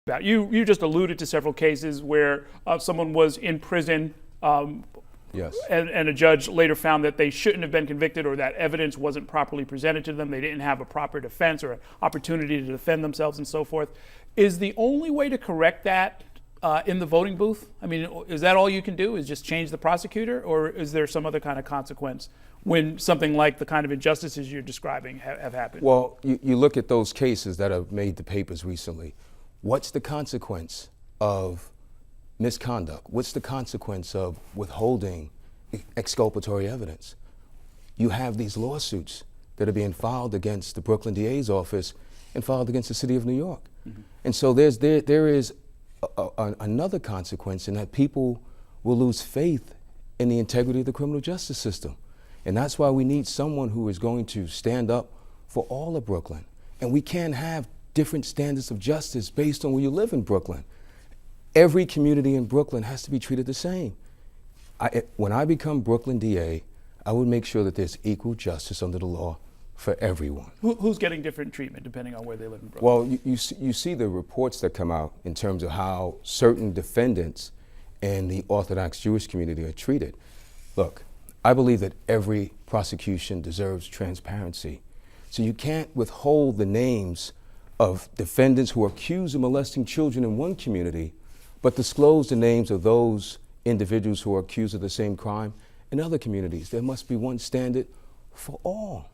about. You just alluded to several cases where someone was in prison. Yes. And a judge later found that they shouldn't have been convicted, or that evidence wasn't properly presented to them. They didn't have a proper defense or an opportunity to defend themselves and so forth. Is the only way to correct that in the voting booth? I mean, is that all you can do, is just change the prosecutor, or is there some other kind of consequence when something like the kind of injustices you're describing have happened? Well, you look at those cases that have made the papers recently. What's the consequence of misconduct? What's the consequence of withholding exculpatory evidence? You have these lawsuits that are being filed against the Brooklyn DA's office and filed against the city of New York. Mm-hmm. And so there is another consequence in that people will lose faith in the integrity of the criminal justice system. And that's why we need someone who is going to stand up for all of Brooklyn. And we can't have different standards of justice based on where you live in Brooklyn. Every community in Brooklyn has to be treated the same. When I become Brooklyn DA, I would make sure that there's equal justice under the law for everyone. Who's getting different treatment depending on where they live in Brooklyn? Well, you see the reports that come out in terms of how certain defendants in the Orthodox Jewish community are treated. Look, I believe that every prosecution deserves transparency. So you can't withhold the names of defendants who are accused of molesting children in one community, but disclose the names of those individuals who are accused of the same crime in other communities. There must be one standard for all.